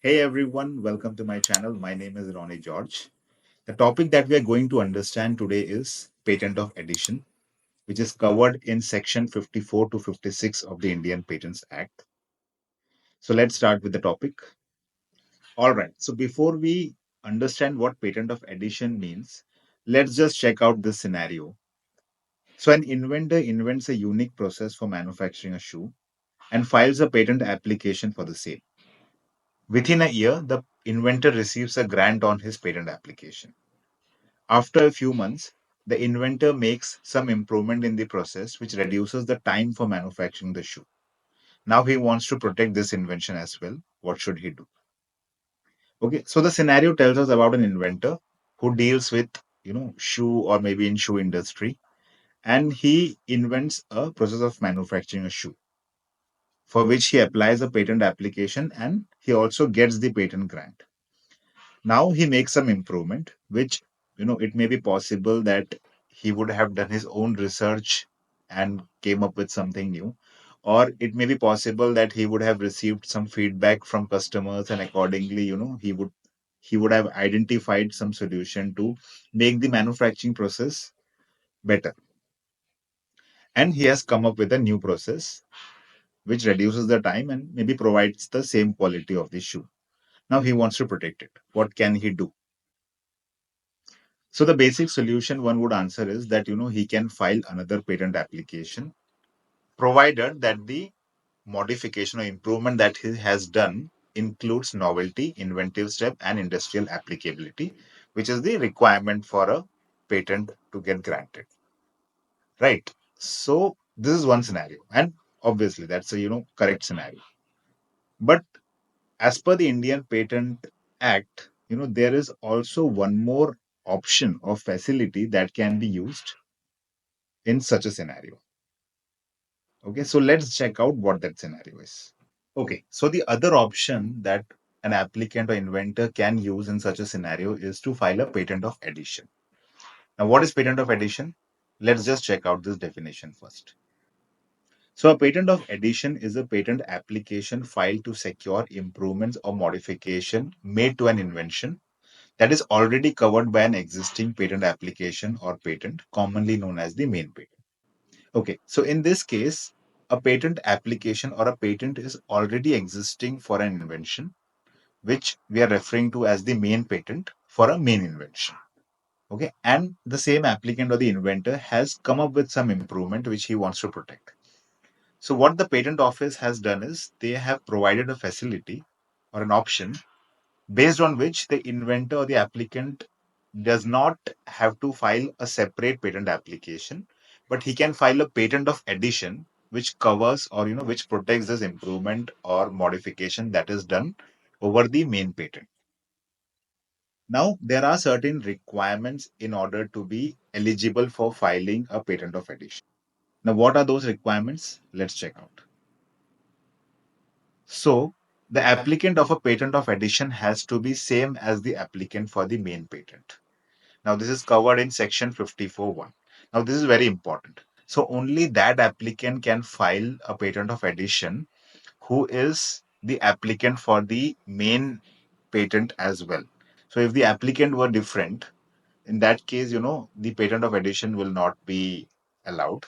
Hey everyone, welcome to my channel. My name is Ronnie George. The topic that we are going to understand today is patent of addition, which is covered in section 54 to 56 of the Indian Patents Act. So let's start with the topic. All right. So before we understand what patent of addition means, let's just check out this scenario. So an inventor invents a unique process for manufacturing a shoe and files a patent application for the same. Within a year, the inventor receives a grant on his patent application. After a few months, the inventor makes some improvement in the process which reduces the time for manufacturing the shoe. Now he wants to protect this invention as well. What should he do? Okay, so the scenario tells us about an inventor who deals with, shoe or maybe in shoe industry, and he invents a process of manufacturing a shoe for which he applies a patent application and he also gets the patent grant. Now he makes some improvement, which, it may be possible that he would have done his own research and came up with something new. Or it may be possible that he would have received some feedback from customers and accordingly, he would have identified some solution to make the manufacturing process better. And he has come up with a new process which reduces the time and maybe provides the same quality of the shoe. Now he wants to protect it. What can he do? So the basic solution one would answer is that he can file another patent application, provided that the modification or improvement that he has done includes novelty, inventive step, and industrial applicability, which is the requirement for a patent to get granted. Right. So this is one scenario, and obviously that's a correct scenario. But as per the Indian Patent Act, there is also one more option or facility that can be used in such a scenario. Okay, so let's check out what that scenario is. Okay, so the other option that an applicant or inventor can use in such a scenario is to file a patent of addition. Now, what is patent of addition? Let's just check out this definition first. So, a patent of addition is a patent application filed to secure improvements or modification made to an invention that is already covered by an existing patent application or patent, commonly known as the main patent. Okay, so in this case, a patent application or a patent is already existing for an invention, which we are referring to as the main patent for a main invention. Okay, and the same applicant or the inventor has come up with some improvement which he wants to protect. So, what the patent office has done is they have provided a facility or an option based on which the inventor or the applicant does not have to file a separate patent application, but he can file a patent of addition which covers or which protects this improvement or modification that is done over the main patent. Now there are certain requirements in order to be eligible for filing a patent of addition. Now what are those requirements? Let's check out. So the applicant of a patent of addition has to be same as the applicant for the main patent. Now, this is covered in section 54.1. Now, this is very important. So, only that applicant can file a patent of addition who is the applicant for the main patent as well. So, if the applicant were different, in that case, the patent of addition will not be allowed.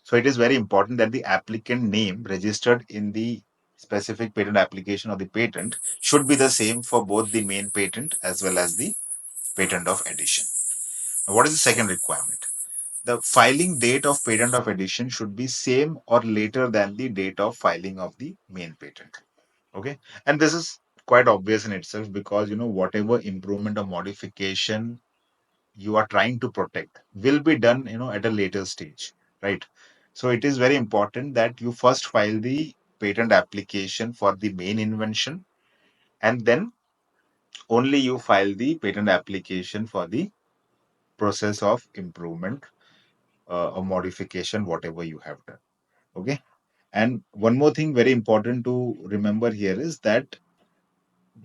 So, it is very important that the applicant name registered in the specific patent application or the patent should be the same for both the main patent as well as the patent of addition. What is the second requirement? The filing date of patent of addition should be same or later than the date of filing of the main patent. Okay. And this is quite obvious in itself because, whatever improvement or modification you are trying to protect will be done, at a later stage, right? So it is very important that you first file the patent application for the main invention and then only you file the patent application for the process of improvement or modification, whatever you have done. Okay. And one more thing very important to remember here is that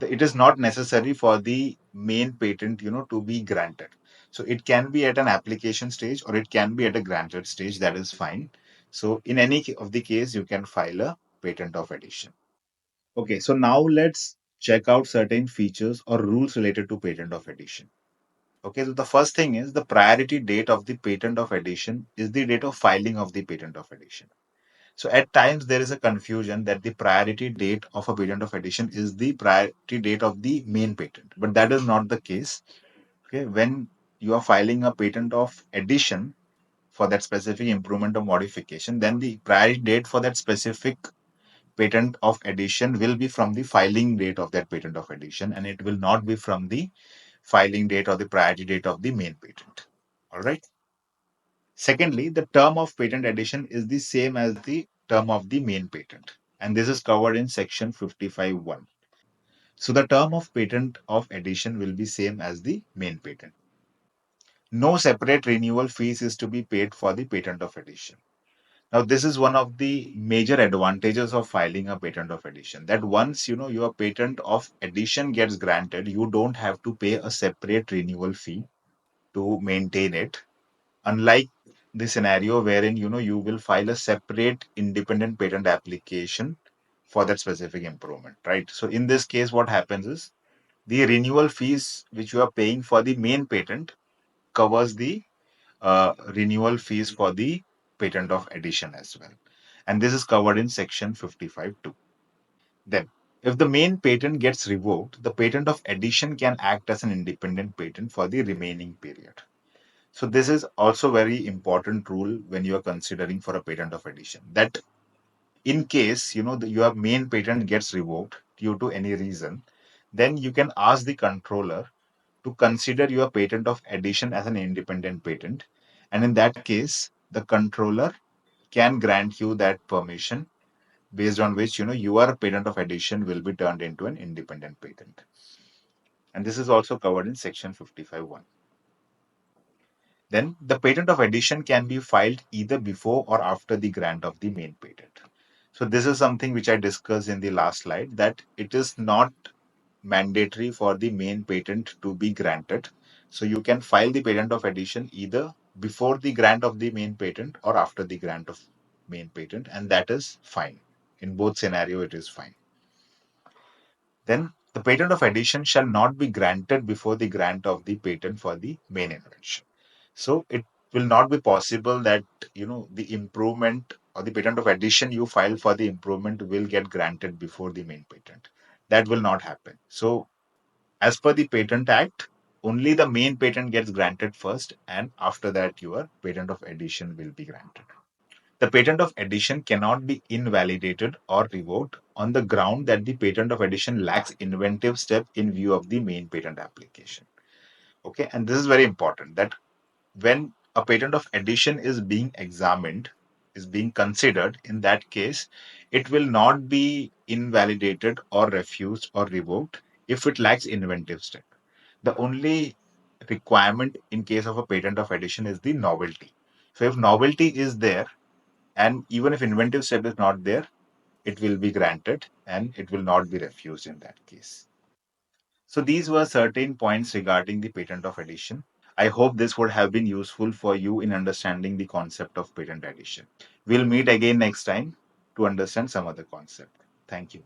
it is not necessary for the main patent, to be granted. So it can be at an application stage or it can be at a granted stage. That is fine. So in any of the case, you can file a patent of addition. Okay. So now let's check out certain features or rules related to patent of addition. Okay, so the first thing is the priority date of the patent of addition is the date of filing of the patent of addition. So at times there is a confusion that the priority date of a patent of addition is the priority date of the main patent, but that is not the case. Okay, when you are filing a patent of addition for that specific improvement or modification, then the priority date for that specific patent of addition will be from the filing date of that patent of addition, and it will not be from the filing date or the priority date of the main patent. All right. Secondly, the term of patent addition is the same as the term of the main patent, and this is covered in section 55(1). So the term of patent of addition will be same as the main patent. No separate renewal fees is to be paid for the patent of addition. Now, this is one of the major advantages of filing a patent of addition, that once your patent of addition gets granted, you don't have to pay a separate renewal fee to maintain it. Unlike the scenario wherein you will file a separate independent patent application for that specific improvement, right? So in this case, what happens is the renewal fees which you are paying for the main patent covers the renewal fees for the patent of addition as well. And this is covered in section 55(2). Then, if the main patent gets revoked, the patent of addition can act as an independent patent for the remaining period. So this is also very important rule when you are considering for a patent of addition, that in case your main patent gets revoked due to any reason, then you can ask the controller to consider your patent of addition as an independent patent, and in that case the controller can grant you that permission, based on which your patent of addition will be turned into an independent patent. And this is also covered in section 55(1). Then the patent of addition can be filed either before or after the grant of the main patent. So this is something which I discussed in the last slide, that it is not mandatory for the main patent to be granted. So you can file the patent of addition either before the grant of the main patent or after the grant of main patent, and that is fine. In both scenario, it is fine. Then the patent of addition shall not be granted before the grant of the patent for the main invention. So it will not be possible that the improvement or the patent of addition you file for the improvement will get granted before the main patent. That will not happen. So as per the Patent Act, only the main patent gets granted first, and after that, your patent of addition will be granted. The patent of addition cannot be invalidated or revoked on the ground that the patent of addition lacks inventive step in view of the main patent application. Okay, and this is very important, that when a patent of addition is being examined, is being considered, in that case, it will not be invalidated or refused or revoked if it lacks inventive step. The only requirement in case of a patent of addition is the novelty. So if novelty is there, and even if inventive step is not there, it will be granted and it will not be refused in that case. So these were certain points regarding the patent of addition. I hope this would have been useful for you in understanding the concept of patent addition. We'll meet again next time to understand some other concept. Thank you.